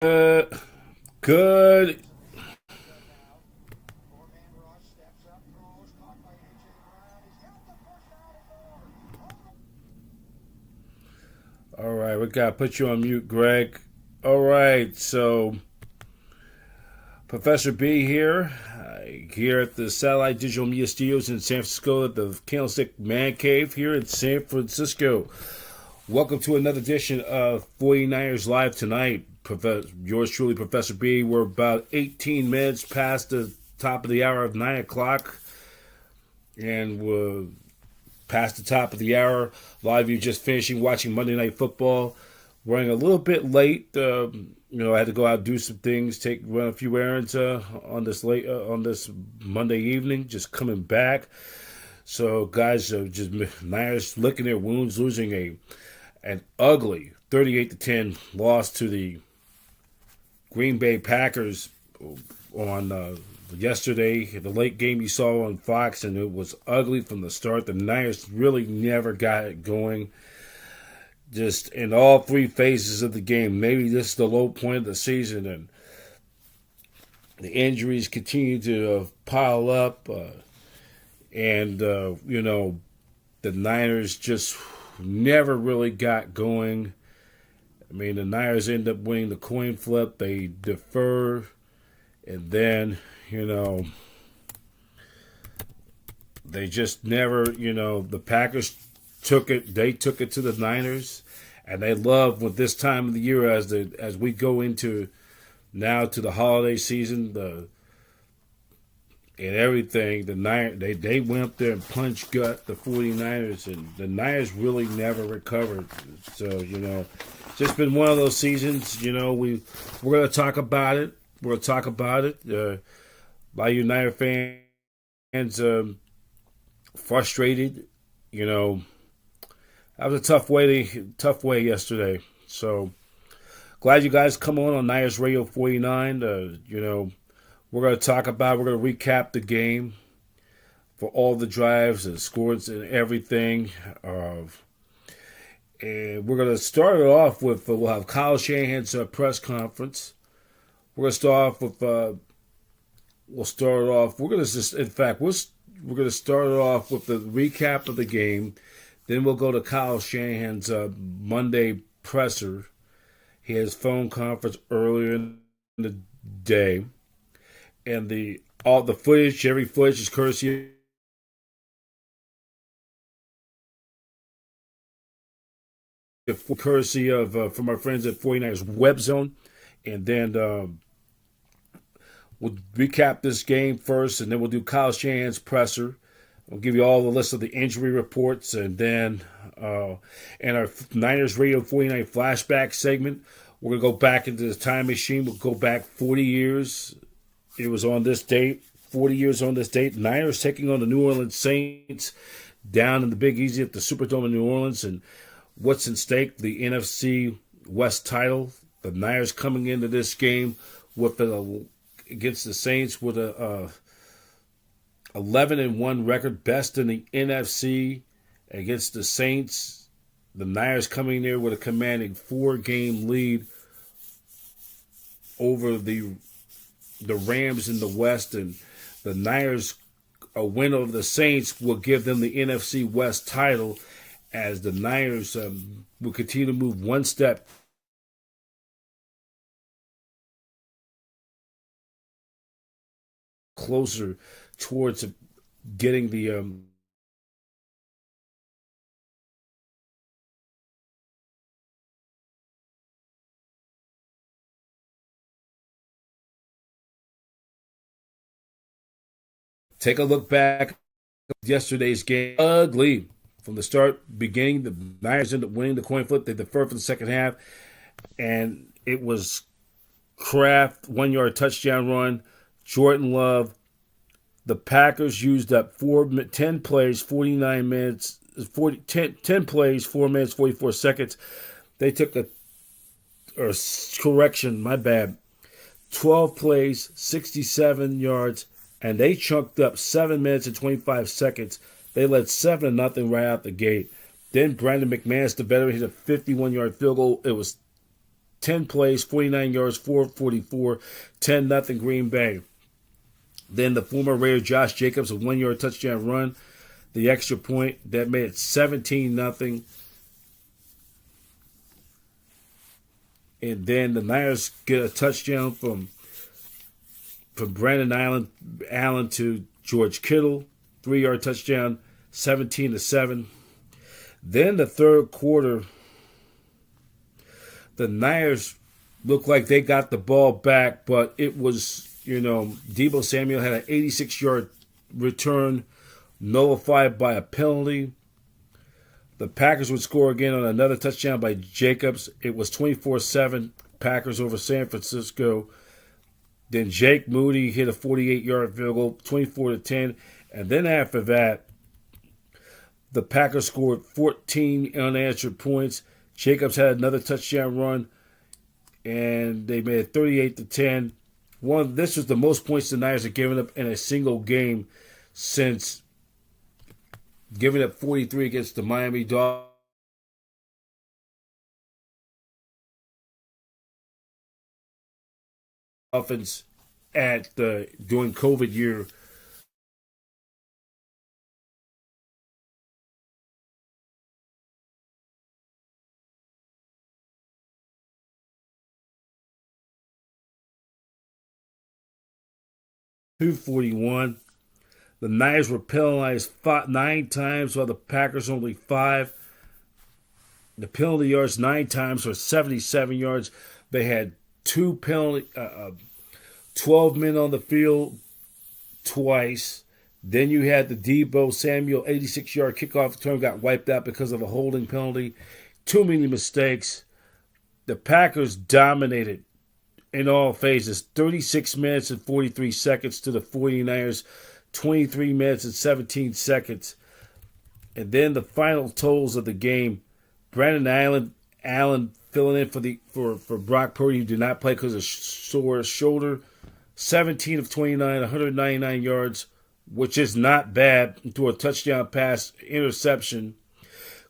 Good. All right, we got to put you on mute, Greg. All right, so Professor B here at the Satellite Digital Media Studios in San Francisco at the Candlestick Man Cave here in San Francisco. Welcome to another edition of 49ers Live tonight. Yours truly, Professor B. We're about 18 minutes past the top of the hour of 9 o'clock, and we're past the top of the hour. A lot of you just finishing watching Monday Night Football. Running a little bit late. I had to go out and do some things, run a few errands on this Monday evening. Just coming back. So guys, just Niners licking their wounds, losing an ugly 38-10 loss to the Green Bay Packers on yesterday. The late game you saw on Fox, and it was ugly from the start. The Niners really never got it going. Just in all three phases of the game. Maybe this is the low point of the season, and the injuries continue to pile up. The Niners just never really got going. I mean, the Niners end up winning the coin flip. They defer, and then, they just never, the Packers took it. They took it to the Niners, and they love with this time of the year as we go into now to the holiday season, and everything. The Niners they went up there and punched gut the 49ers, and the Niners really never recovered. So it's just been one of those seasons. We're gonna talk about it. We're gonna talk about it. By United fans, frustrated. That was a tough way yesterday. So glad you guys come on Niners Radio 49. We're going to we're going to recap the game for all the drives and scores and everything. And we're going to start it off with, we'll have Kyle Shanahan's press conference. We're going to start off with, we're going to start it off with the recap of the game. Then we'll go to Kyle Shanahan's Monday presser. He has phone conference earlier in the day, and all the footage, every footage is courtesy of from our friends at 49ers Web Zone, and then we'll recap this game first, and then we'll do Kyle Shanahan's presser. We'll give you all the list of the injury reports, and then in our Niners Radio 49 flashback segment, we're going to go back into the time machine. We'll go back 40 years. It was on this date, 40 years on this date. Niners taking on the New Orleans Saints down in the Big Easy at the Superdome in New Orleans, and what's in stake, the NFC West title. The Niners coming into this game against the Saints with a 11-1 record, best in the NFC against the Saints. The Niners coming there with a commanding 4-game lead over the Rams in the West, and the Niners, a win over the Saints will give them the NFC West title, as the Niners will continue to move one step closer towards getting the take a look back at yesterday's game. Ugly from the beginning. The Niners ended up winning the coin flip. They deferred for the second half, and it was Kraft 1-yard touchdown run. Jordan Love. The Packers used up 10 plays, 49 minutes, 10 plays, 4 minutes, 44 seconds. They took my bad, 12 plays, 67 yards, and they chunked up 7 minutes and 25 seconds. They led 7-0 right out the gate. Then Brandon McManus, the veteran, hit a 51-yard field goal. It was 10 plays, 49 yards, 444, 10 nothing Green Bay. Then the former Raider Josh Jacobs, a 1-yard touchdown run, the extra point that made it 17 nothing. And then the Niners get a touchdown from Brandon Allen to George Kittle, 3-yard touchdown, 17-7. Then the third quarter, the Niners looked like they got the ball back, but it was, Deebo Samuel had an 86-yard return nullified by a penalty. The Packers would score again on another touchdown by Jacobs. It was 24-7, Packers over San Francisco. Then Jake Moody hit a 48-yard field goal, 24-10. And then after that, the Packers scored 14 unanswered points. Jacobs had another touchdown run, and they made it 38-10. This was the most points the Niners have given up in a single game since giving up 43 against the Miami Dolphins during COVID year. .241. The Niners were penalized 9 times, while the Packers only 5. The penalty yards 9 times for 77 yards. They had 12 men on the field twice. Then you had the Deebo Samuel 86-yard kickoff return got wiped out because of a holding penalty. Too many mistakes. The Packers dominated in all phases. 36 minutes and 43 seconds to the 49ers. 23 minutes and 17 seconds. And then the final totals of the game. Brandon Allen filling in for Brock Purdy, who did not play because of sore shoulder. 17 of 29, 199 yards, which is not bad, to a touchdown pass, interception.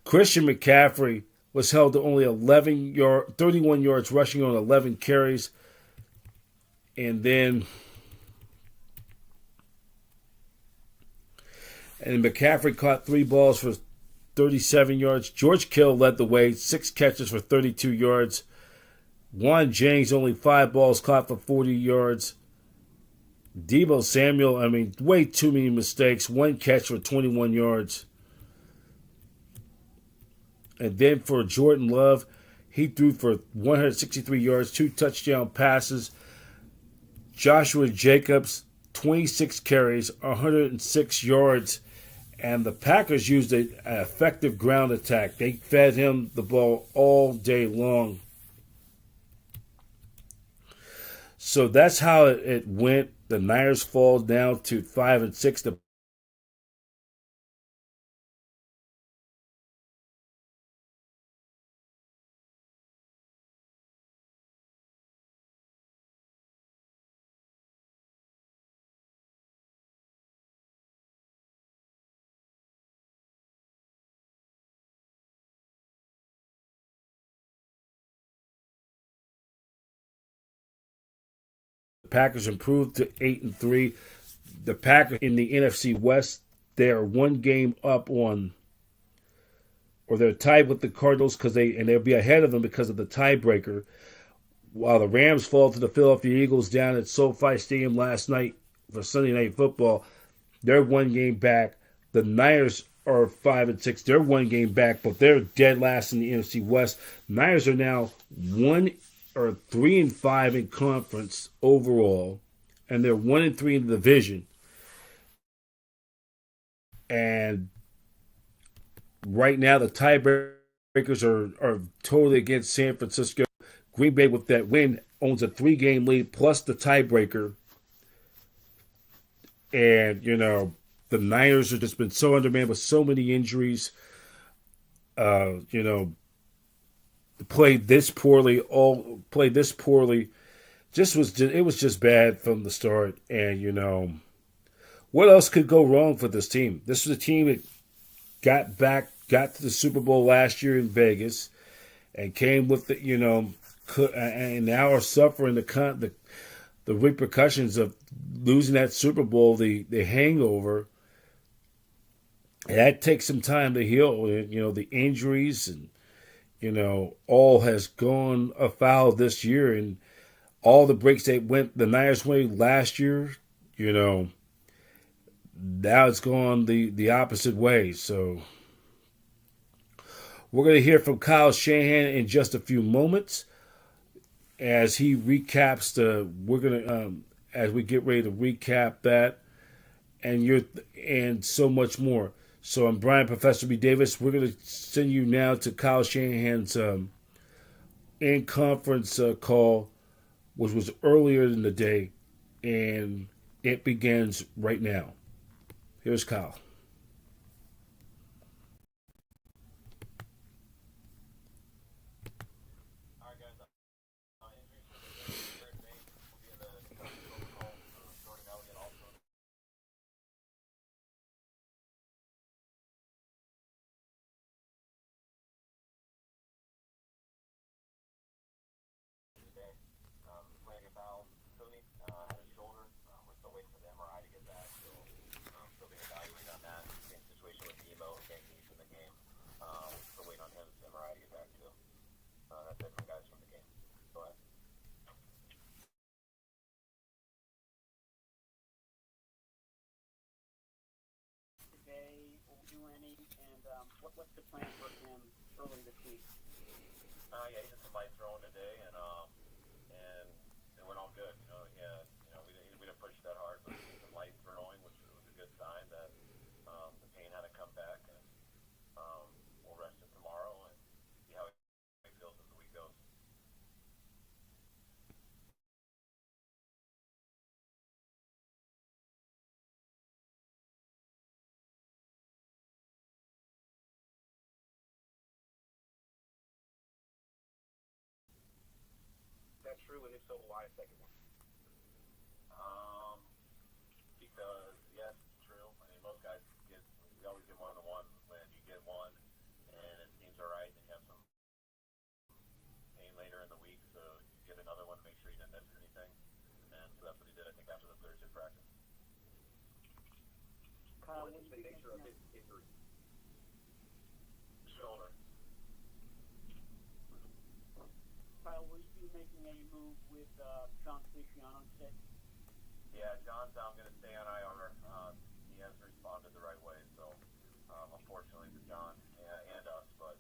Christian McCaffrey was held to only 31 yards rushing on 11 carries. And McCaffrey caught 3 balls for 37 yards. George Kittle led the way, 6 catches for 32 yards. Juan Jennings only 5 balls caught for 40 yards. Deebo Samuel, way too many mistakes. 1 catch for 21 yards. And then for Jordan Love, he threw for 163 yards, 2 touchdown passes. Joshua Jacobs, 26 carries, 106 yards. And the Packers used an effective ground attack. They fed him the ball all day long. So that's how it went. The Niners fall down to 5-6. The Packers improved to 8-3. The Packers in the NFC West, they are 1 game up on, or they're tied with the Cardinals they'll be ahead of them because of the tiebreaker. While the Rams fall to the Philadelphia Eagles down at SoFi Stadium last night for Sunday Night Football, they're 1 game back. The Niners are 5-6. They're 1 game back, but they're dead last in the NFC West. Niners are now 3-5 in conference overall, and they're 1-3 in the division. And right now, the tiebreakers are totally against San Francisco. Green Bay, with that win, owns a 3-game lead plus the tiebreaker. And the Niners have just been so undermanned with so many injuries. Played this poorly. It was just bad from the start. And what else could go wrong for this team? This was a team that got to the Super Bowl last year in Vegas, and came with the and now are suffering the repercussions of losing that Super Bowl, the hangover. And that takes some time to heal. The injuries and all has gone afoul this year, and all the breaks that went the Niners way last year. You know, now it's gone the opposite way. So we're going to hear from Kyle Shanahan in just a few moments as he recaps the. We're going to as we get ready to recap that and so much more. So I'm Brian Professor B. Davis. We're going to send you now to Kyle Shanahan's in conference call, which was earlier in the day, and it begins right now. Here's Kyle. What's the plan for him early this week? Yeah, he did some light throwing today, and it went all good. We didn't push that hard, but some light throwing, which was a good sign that the pain had to come back, and we'll rest him tomorrow and see how he feels as the week goes. That's true, and if so, why a second one? Because yes, it's true. I mean, most guys we always get one on one when you get one, and it seems all right, and you have some pain later in the week, so you get another one to make sure you didn't miss anything, and so that's what he did. I think after the Thursday practice. Kyle, what is the nature of his injury? Shoulder. Kyle, will you be making any move with John Feliciano today? Yeah, John's I'm going to stay on IR. He hasn't responded the right way, so unfortunately for John and us, but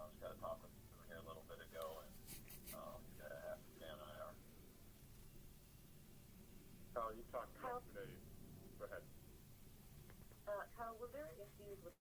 just got to talk with him here a little bit ago, and he's going to have to stay on IR. Kyle, you talked yesterday. Go ahead. Kyle, were there issues with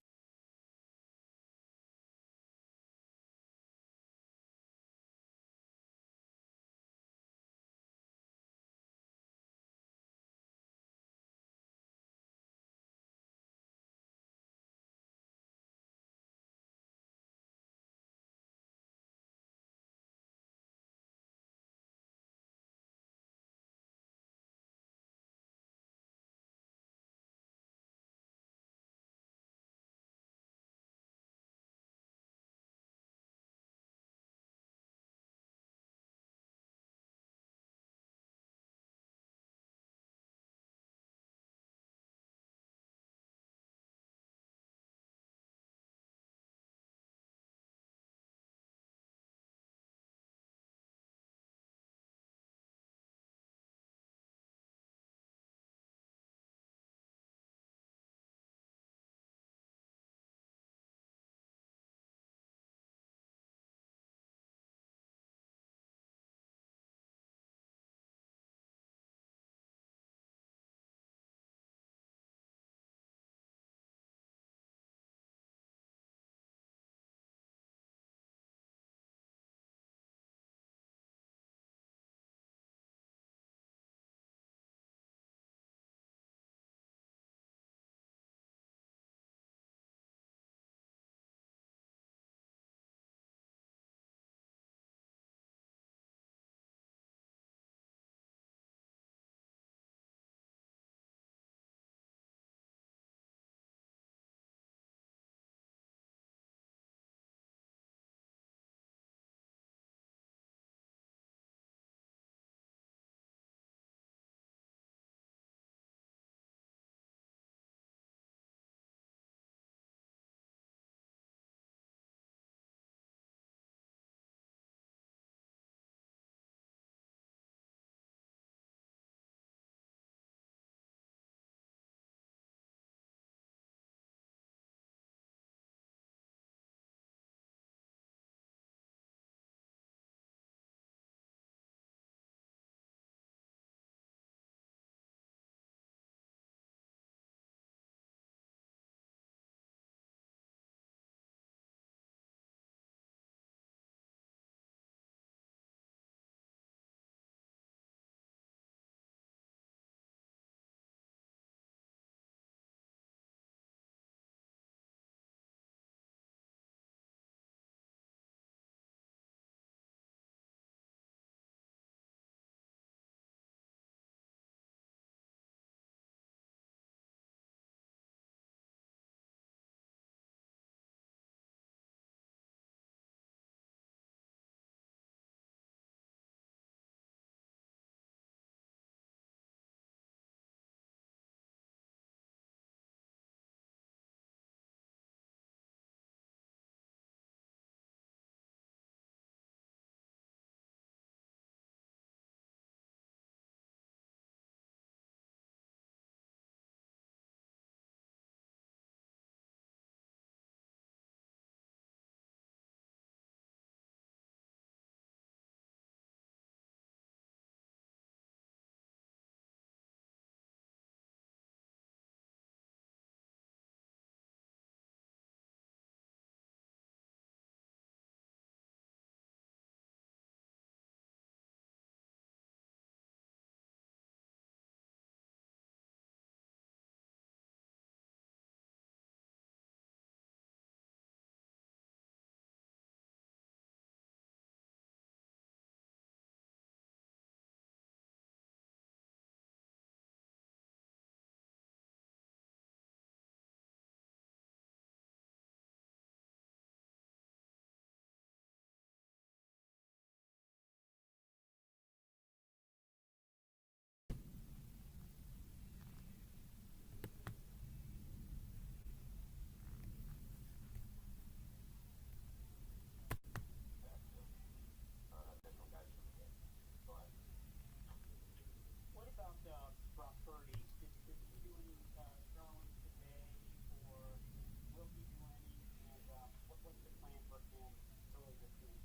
what's the plan for him early this week?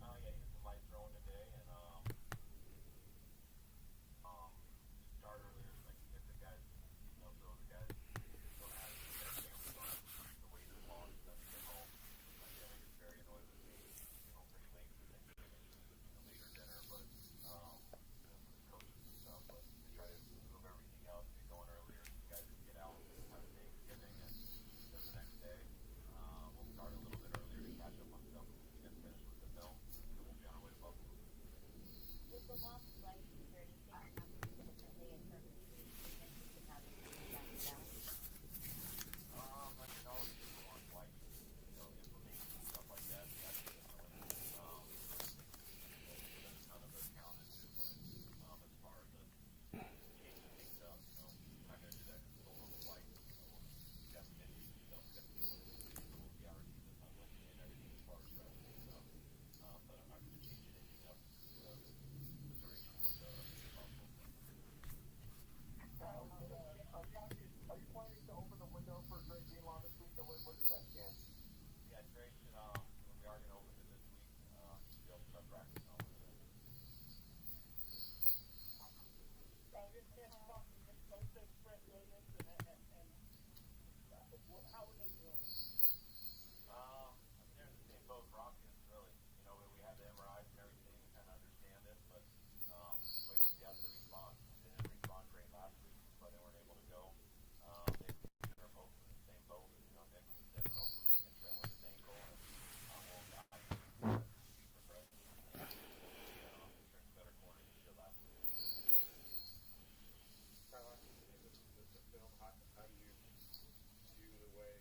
Yeah, he did some light throwing today, and start earlier so I can get the guys, so the guys don't have to get their families on the wait as long as them to get home. My family gets very annoyed with me, pretty late for Thanksgiving, later dinner, but for the coaches and stuff. But we try to move everything else, get going earlier, so the guys can get out, have a Thanksgiving, and then the next day we'll start a little bit earlier to catch up on stuff we didn't finish with the film, and then we'll be on our way to Buffalo. With the lost flight, is there anything that happens differently in terms of communication and how they back down? I mean, all of the long flights, information and stuff like that, that's differently. That's none of it counted to, but as far as the changing things up, we're not going to do that because it's a normal flight. We got some issues and stuff we got to deal with. So we'll see our team this on Wednesday and everything as far as rest and stuff. But I'm not going to change anything up the duration of the possible thing. Are you planning to open the window for Greg Elon this week, or where does that stand? Yeah, Trey should, we are going to open it this week. He should be able to start practicing on Wednesday. Both the Brett Williams and how are they doing? I mean, they're in the same boat for Hopkins, really. We had the MRIs and everything and kind of understand it, but just waiting to see how they respond. They didn't respond great last week, but they weren't able to go. They're both in the same boat. Nick was in over week and Trent with his ankle, and we'll guide him for Brett. Trent's better corner than he did last week. Caroline, the film, how do you view the way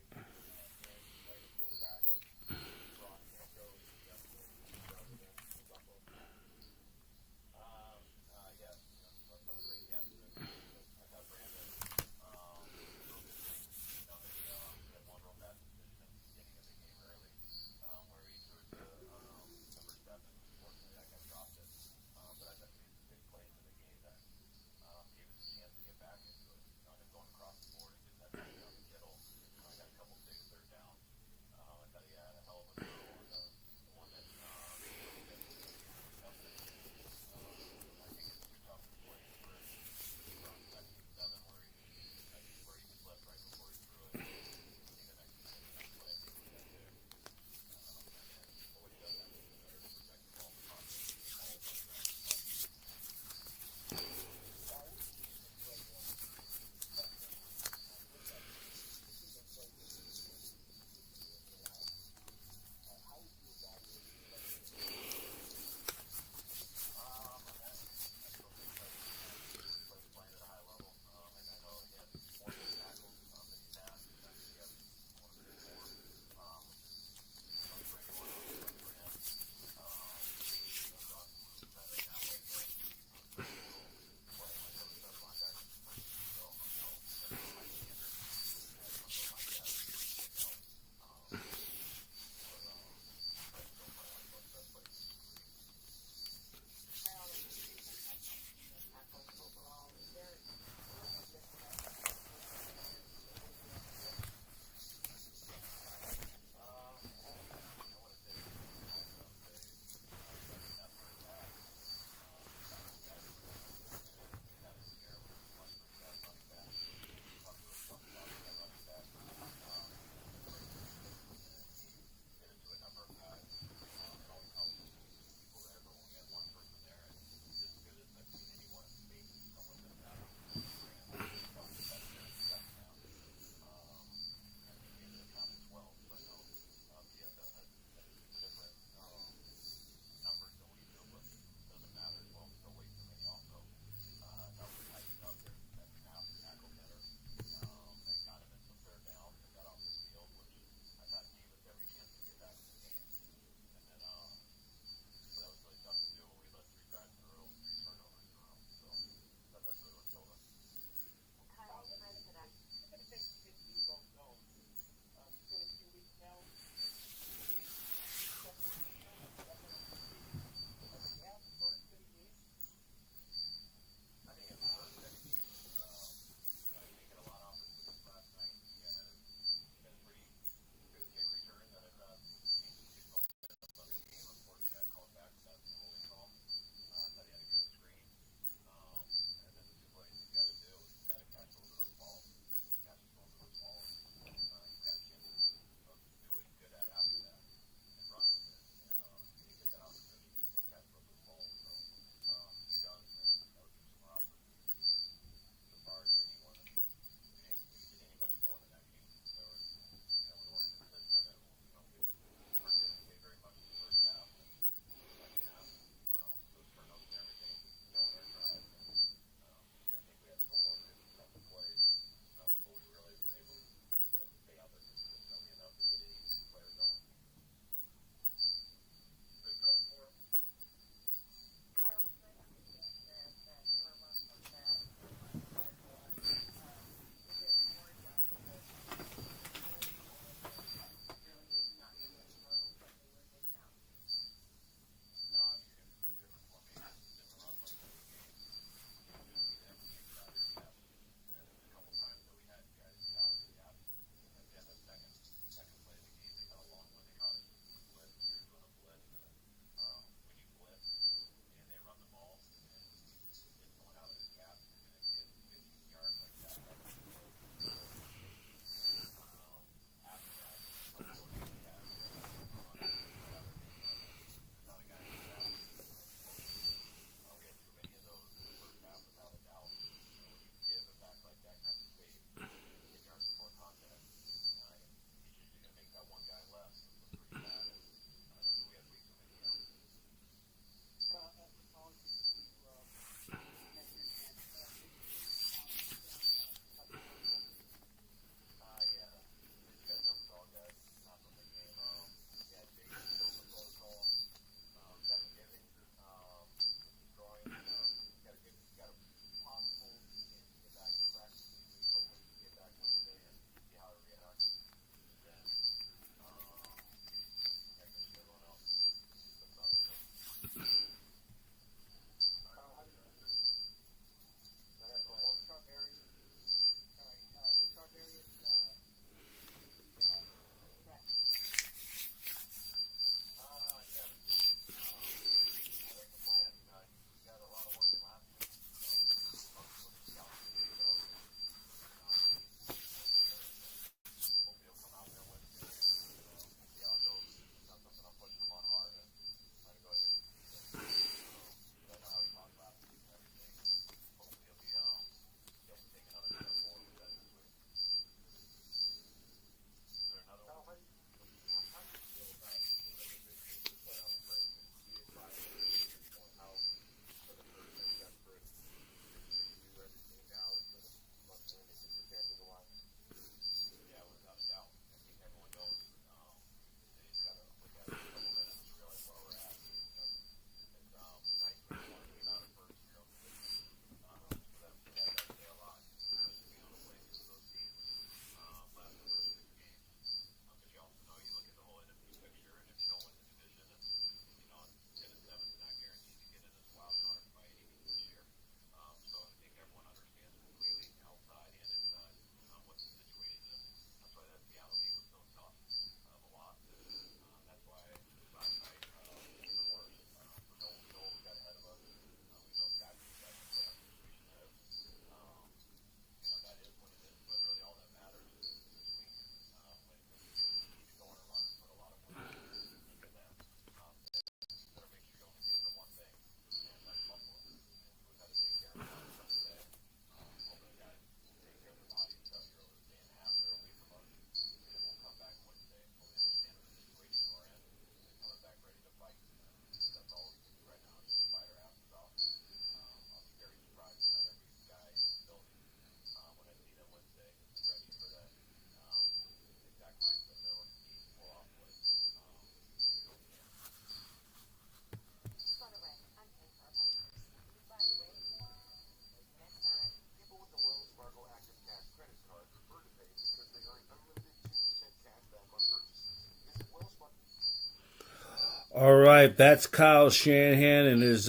All right, that's Kyle Shanahan and his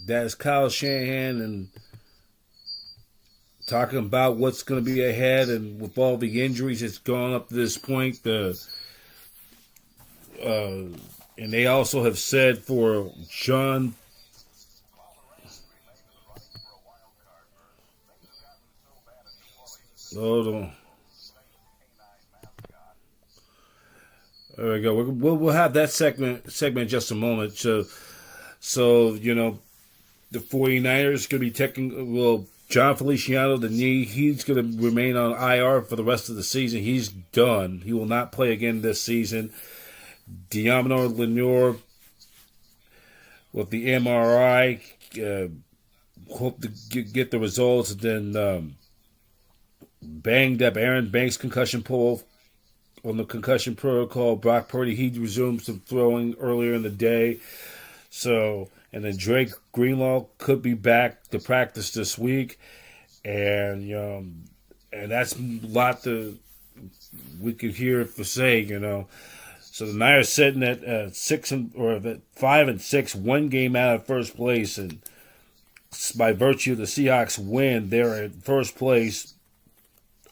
that's Kyle Shanahan and talking about what's going to be ahead, and with all the injuries that's gone up to this point, and they also have said for John. Hold on. There we go. We'll have that segment in just a moment. So the 49ers going to be taking, well, John Feliciano, the knee, he's going to remain on IR for the rest of the season. He's done. He will not play again this season. Diamond Lenoir with the MRI, hope to get the results. And then banged up Aaron Banks concussion pull on the concussion protocol. Brock Purdy, he resumed some throwing earlier in the day. So, and then Drake Greenlaw could be back to practice this week, and that's a lot we could hear for say. So the Niners sitting at 5-6, one game out of first place, and by virtue of the Seahawks win, they're at first place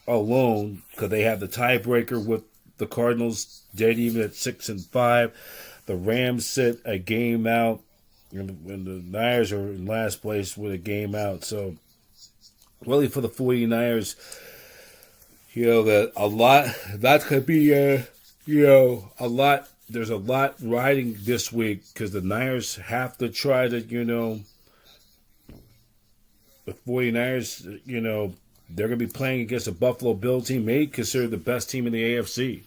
alone because they have the tiebreaker with the Cardinals dead even at 6-5. The Rams sit a game out, and the Niners are in last place with a game out. So, really, for the 49ers, that a lot, that could be, a lot. There's a lot riding this week because the Niners have to try to, the 49ers, they're going to be playing against a Buffalo Bills team, may consider the best team in the AFC.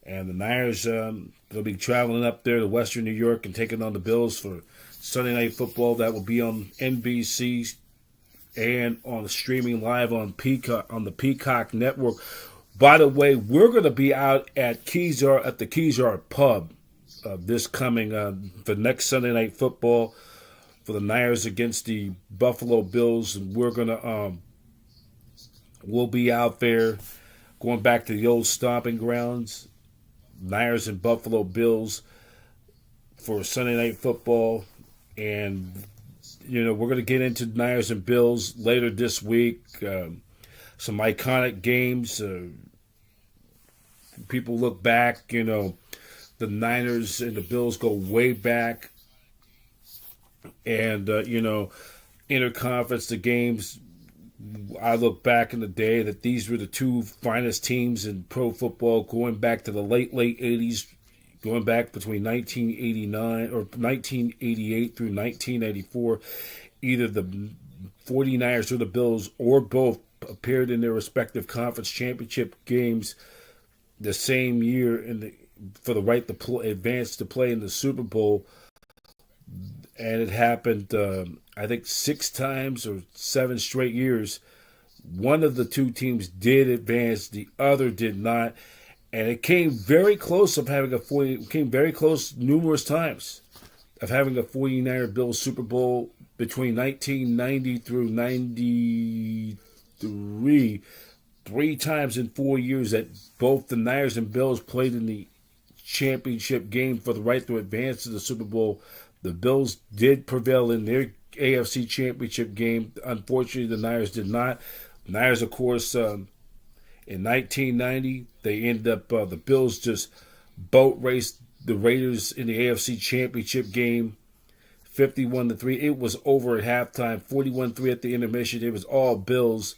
And the Niners, they'll be traveling up there to Western New York and taking on the Bills for Sunday Night Football. That will be on NBC and on streaming live on the Peacock Network. By the way, we're going to be out at the Kezar Pub this coming the next Sunday Night Football for the Niners against the Buffalo Bills, and we're gonna we'll be out there going back to the old stomping grounds. Niners and Buffalo Bills for Sunday Night Football. And, we're going to get into Niners and Bills later this week. Some iconic games. People look back, the Niners and the Bills go way back. And, interconference, the games, I look back in the day that these were the two finest teams in pro football going back to the late 80s, going back between 1989 or 1988 through 1984. Either the 49ers or the Bills or both appeared in their respective conference championship games the same year for the right to advance to play in the Super Bowl. And it happened, I think, 6 times or 7 straight years. One of the two teams did advance, the other did not, and it came very close numerous times of having a 49er Bills Super Bowl between 1990 through 93. 3 times in 4 years that both the Niners and Bills played in the championship game for the right to advance to the Super Bowl. The Bills did prevail in their AFC Championship game. Unfortunately, the Niners did not. Niners, of course, in 1990, they ended up, the Bills just boat raced the Raiders in the AFC Championship game, 51-3. It was over at halftime, 41-3 at the intermission. It was all Bills.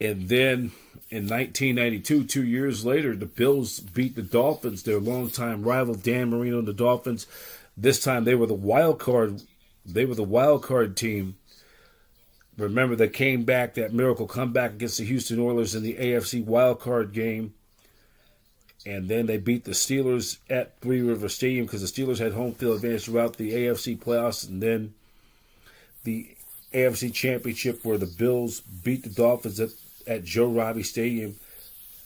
And then in 1992, 2 years later, the Bills beat the Dolphins, their longtime rival Dan Marino and the Dolphins. This time they were the wild card. They were the wild card team. Remember, they came back, that miracle comeback against the Houston Oilers in the AFC wild card game. And then they beat the Steelers at Three River Stadium because the Steelers had home field advantage throughout the AFC playoffs. And then the AFC Championship where the Bills beat the Dolphins at Joe Robbie Stadium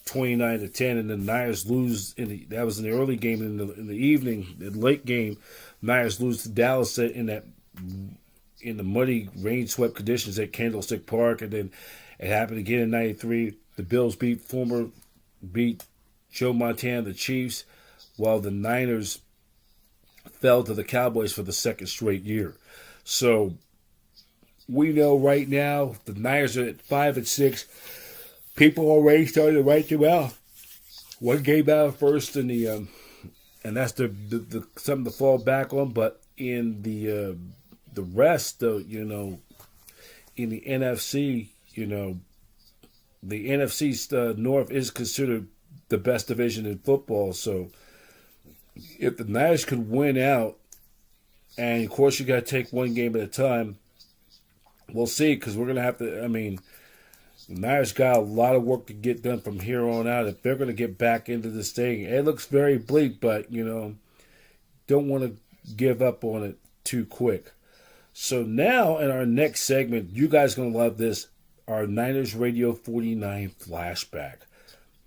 29-10, and the Niners lose that was in the early game. In the evening, the late game, Niners lose to Dallas in the muddy, rain-swept conditions at Candlestick Park, and then it happened again in '93. The Bills beat Joe Montana, the Chiefs. while the Niners fell to the Cowboys for the second straight year. So we know right now the Niners are at 5-6. People already started to write them out. One game out of first in the and that's the something to fall back on. But in the rest, in the NFC, the NFC North is considered the best division in football. So if the Niners could win out, and of course you got to take one game at a time. We'll see, because we're gonna have to. I mean, the Niners got a lot of work to get done from here on out if they're going to get back into this thing. It looks very bleak, but, don't want to give up on it too quick. So now in our next segment, you guys are going to love this, our Niners Radio 49 flashback.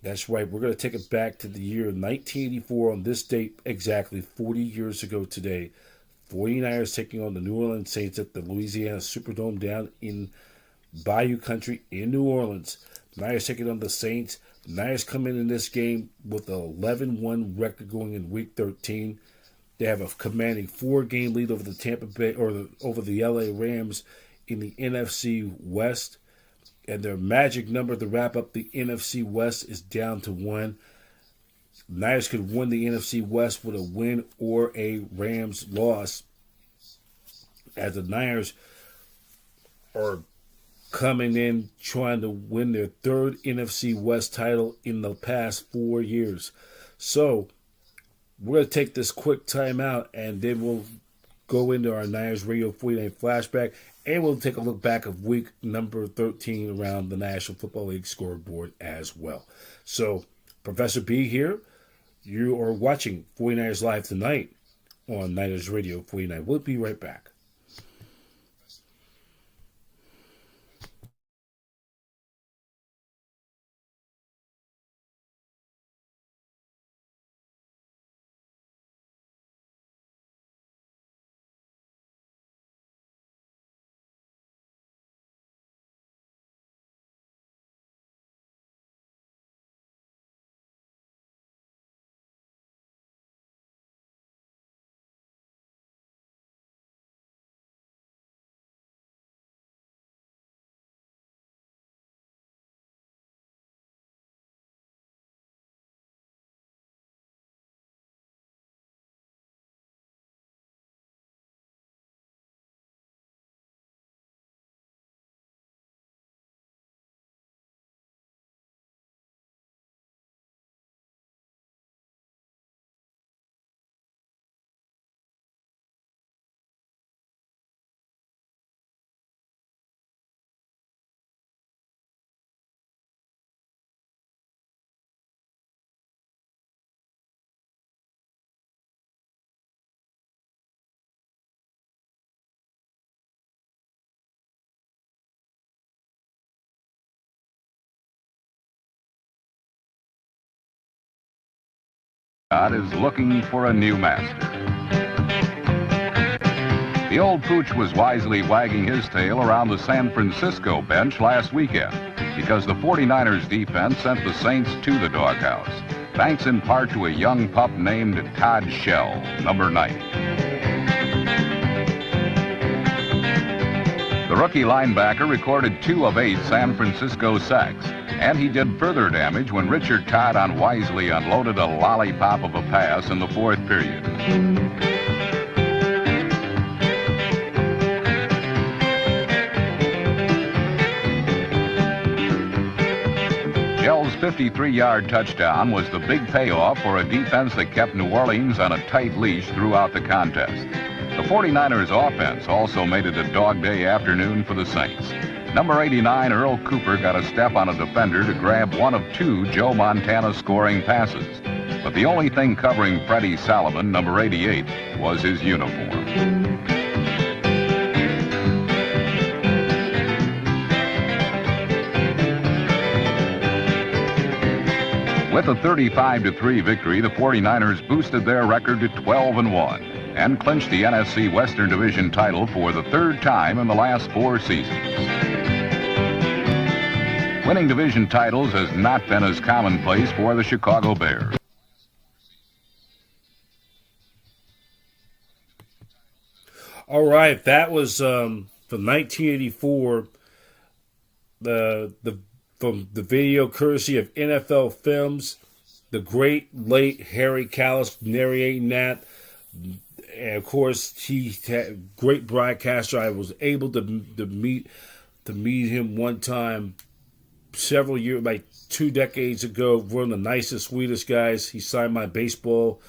That's right, we're going to take it back to the year 1984 on this date, exactly 40 years ago today. 49ers taking on the New Orleans Saints at the Louisiana Superdome down in Bayou Country in New Orleans. The Niners taking on the Saints. The Niners come in this game with an 11-1 record going in Week 13. They have a commanding 4-game lead over the Tampa Bay over the LA Rams in the NFC West, and their magic number to wrap up the NFC West is down to 1. The Niners could win the NFC West with a win or a Rams loss, as the Niners are coming in trying to win their third NFC West title in the past 4 years. So we're going to take this quick time out, and then we'll go into our Niners Radio 49 flashback, and we'll take a look back of week number 13 around the National Football League scoreboard as well. So Professor B here. You are watching 49ers Live tonight on Niners Radio 49. We'll be right back. Is looking for a new master. The old pooch was wisely wagging his tail around the San Francisco bench last weekend because the 49ers defense sent the Saints to the doghouse, thanks in part to a young pup named Todd Shell, number 90. The rookie linebacker recorded 2 of 8 San Francisco sacks, and he did further damage when Richard Todd unwisely unloaded a lollipop of a pass in the 4th period. Shell's 53-yard touchdown was the big payoff for a defense that kept New Orleans on a tight leash throughout the contest. The 49ers offense also made it a dog day afternoon for the Saints. Number 89, Earl Cooper, got a step on a defender to grab one of 2 Joe Montana scoring passes. But the only thing covering Freddie Salomon, number 88, was his uniform. With a 35-3 victory, the 49ers boosted their record to 12-1 and clinched the NFC Western Division title for the 3rd time in the last 4 seasons. Winning division titles has not been as commonplace for the Chicago Bears. All right, that was from 1984. The from the video courtesy of NFL Films. The great late Harry Callis narrating that. And of course, he had great broadcaster. I was able to meet him one time several years, like 2 decades ago. One of the nicest, sweetest guys. He signed my baseball.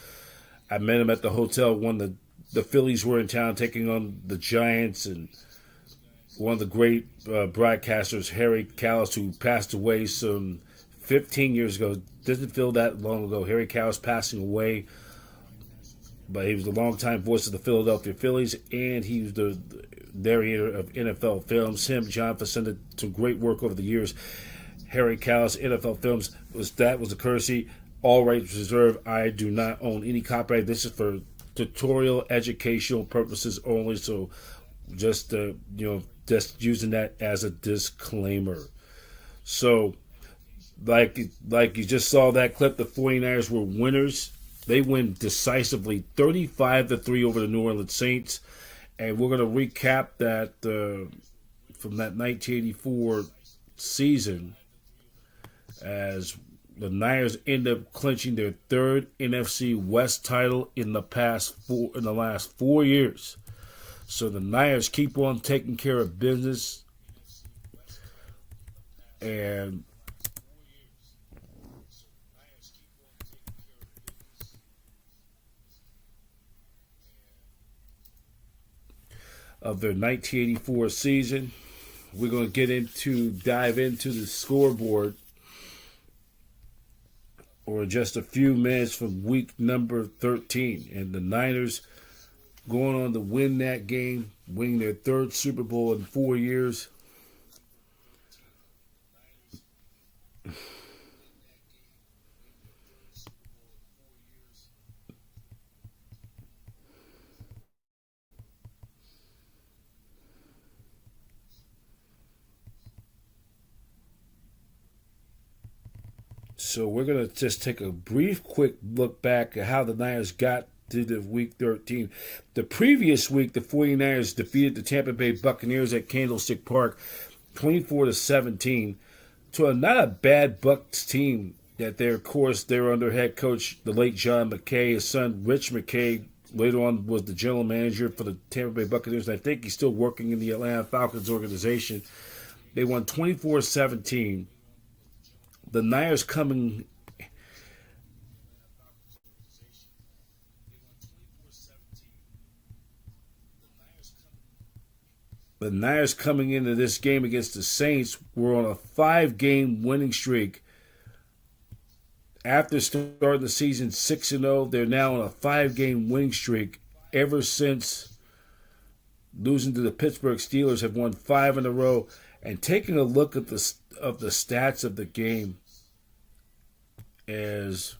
I met him at the hotel when the Phillies were in town taking on the Giants, and one of the great broadcasters, Harry Callis, who passed away some 15 years ago. Doesn't feel that long ago. Harry Callis passing away, but he was the longtime voice of the Philadelphia Phillies, and he was the narrator of NFL Films. Him, John Facenda, some great work over the years. Harry Callis, NFL Films, was a courtesy. All rights reserved. I do not own any copyright. This is for tutorial, educational purposes only. So, just just using that as a disclaimer. So, like you just saw that clip, the 49ers were winners. They win decisively, 35-3 over the New Orleans Saints, and we're going to recap that from that 1984 season as the Niners end up clinching their third NFC West title in the last 4 years. So the Niners keep on taking care of business, and of their 1984 season. We're going to dive into the scoreboard or just a few minutes from week number 13. And the Niners going on to win that game, winning their third Super Bowl in 4 years. So we're going to just take a brief, quick look back at how the Niners got to the week 13. The previous week, the 49ers defeated the Tampa Bay Buccaneers at Candlestick Park 24-17 to not a bad Bucs team that they're under head coach, the late John McKay. His son, Rich McKay, later on was the general manager for the Tampa Bay Buccaneers, and I think he's still working in the Atlanta Falcons organization. They won 24-17. The Niners coming into this game against the Saints were on a 5-game winning streak. After starting the season 6-0, they're now on a 5-game winning streak. Ever since losing to the Pittsburgh Steelers, have won 5 in a row. And taking a look at the stats of the game, as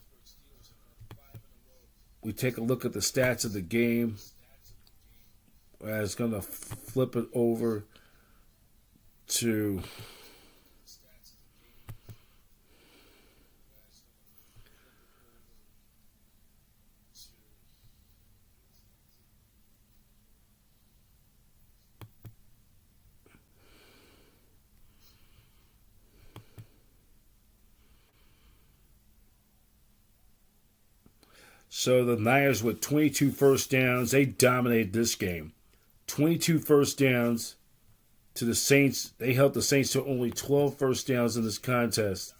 we take a look at the stats of the game, I was going to flip it over to so the Niners with 22 first downs, they dominated this game. 22 first downs to the Saints. They held the Saints to only 12 first downs in this contest.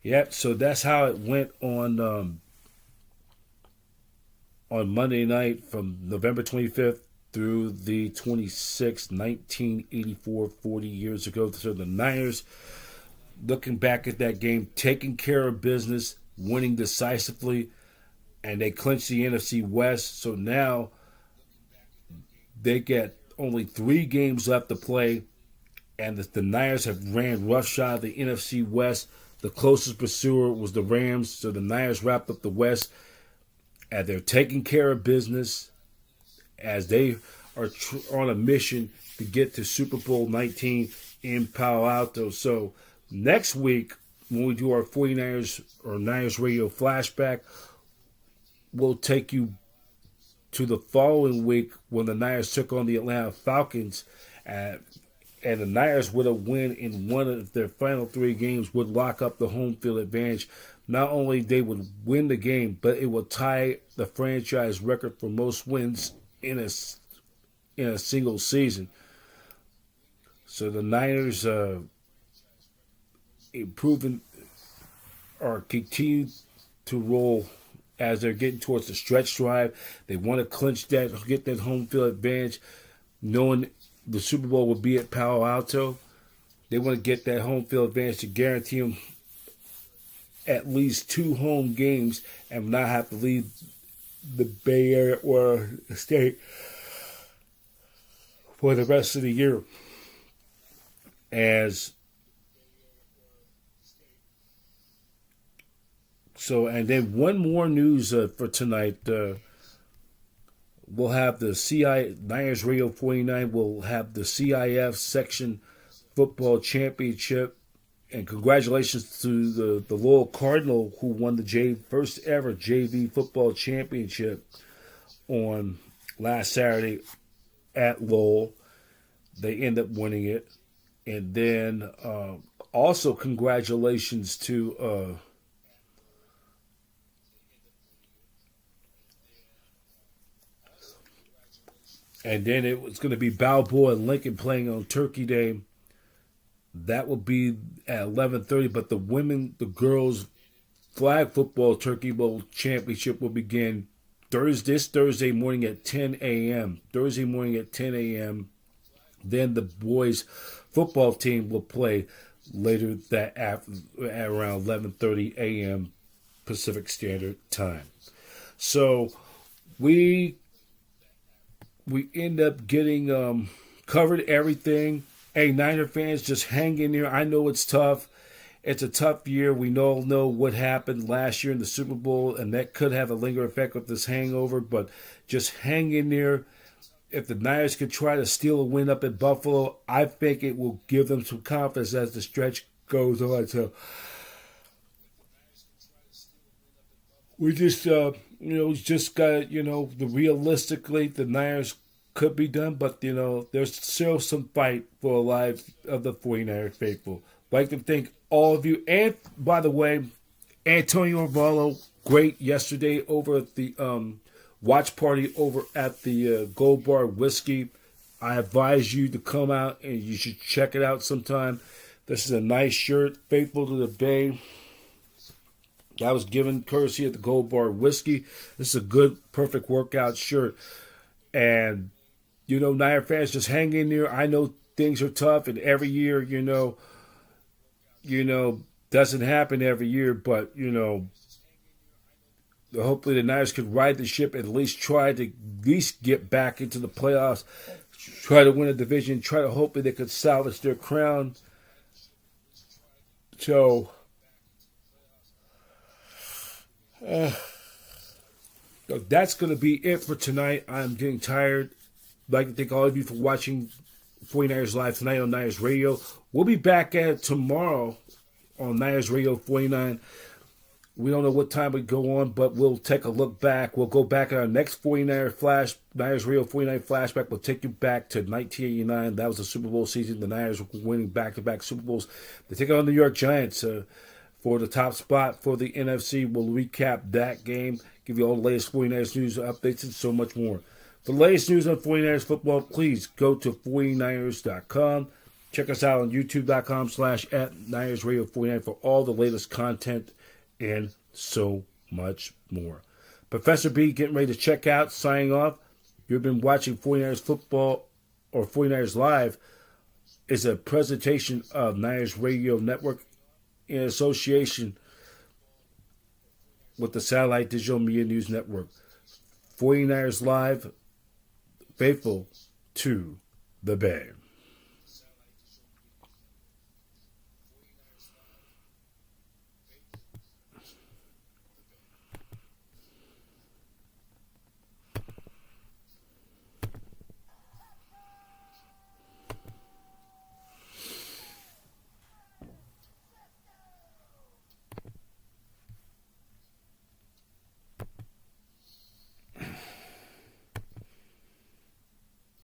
Yep. So that's how it went on Monday night from November 25th through the 26th, 1984, 40 years ago. So the Niners, looking back at that game, taking care of business, winning decisively, and they clinched the NFC West. So now they get only 3 games left to play, and the Niners have ran roughshod the NFC West. The closest pursuer was the Rams, so the Niners wrapped up the West, and they're taking care of business as they are on a mission to get to Super Bowl 19 in Palo Alto. So next week, when we do our 49ers or Niners Radio flashback, we'll take you to the following week when the Niners took on the Atlanta Falcons. And the Niners, with a win in one of their final 3 games, would lock up the home field advantage. Not only they would win the game, but it would tie the franchise record for most wins in a single season. So the Niners improving or continue to roll as they're getting towards the stretch drive. They want to clinch that, get that home field advantage, knowing the Super Bowl will be at Palo Alto. They want to get that home field advantage to guarantee them at least 2 home games and not have to leave the Bay Area or the state for the rest of the year. And then one more news for tonight. We'll have the Niners Radio 49 will have the CIF Section Football Championship. And congratulations to the Lowell Cardinal, who won the first ever JV Football Championship on last Saturday at Lowell. They end up winning it. And then also congratulations to and then it was going to be Balboa and Lincoln playing on Turkey Day. That will be at 11:30. But the girls flag football Turkey Bowl Championship will begin this Thursday morning at 10 a.m. Thursday morning at 10 a.m. Then the boys football team will play later that at around 11:30 a.m. Pacific Standard Time. So we end up getting covered everything. Hey, Niner fans, just hang in there. I know it's tough. It's a tough year. We all know what happened last year in the Super Bowl, and that could have a lingering effect with this hangover, but just hang in there. If the Niners could try to steal a win up at Buffalo, I think it will give them some confidence as the stretch goes on. So we just, just got, realistically, the Niners could be done, but, there's still some fight for the lives of the 49er faithful. I'd like to thank all of you. And, by the way, Antonio Arvallo, great yesterday over at the watch party over at the Gold Bar Whiskey. I advise you to come out and you should check it out sometime. This is a nice shirt, Faithful to the Bay. That was given courtesy at the Gold Bar Whiskey. This is a good, perfect workout shirt. And, Niner fans, just hang in there. I know things are tough, and every year, doesn't happen every year, but, hopefully the Niners could ride the ship and at least try to get back into the playoffs, try to win a division, hopefully they could salvage their crown. So, that's going to be it for tonight. I'm getting tired. I'd like to thank all of you for watching 49ers Live tonight on Niners Radio. We'll be back at it tomorrow on Niners Radio 49. We don't know what time we go on, but we'll take a look back. We'll go back at our next 49er Niners Radio 49 flashback. We'll take you back to 1989. That was the Super Bowl season. The Niners were winning back-to-back Super Bowls. They take on the New York Giants for the top spot for the NFC. We'll recap that game, give you all the latest 49ers news, updates, and so much more. For the latest news on 49ers football, please go to 49ers.com. Check us out on youtube.com/@NinersRadio49 for all the latest content and so much more. Professor B getting ready to check out, signing off. You've been watching 49ers football or 49ers Live is a presentation of Niners Radio Network in association with the Satellite Digital Media News Network. 49ers Live, faithful to the Bay.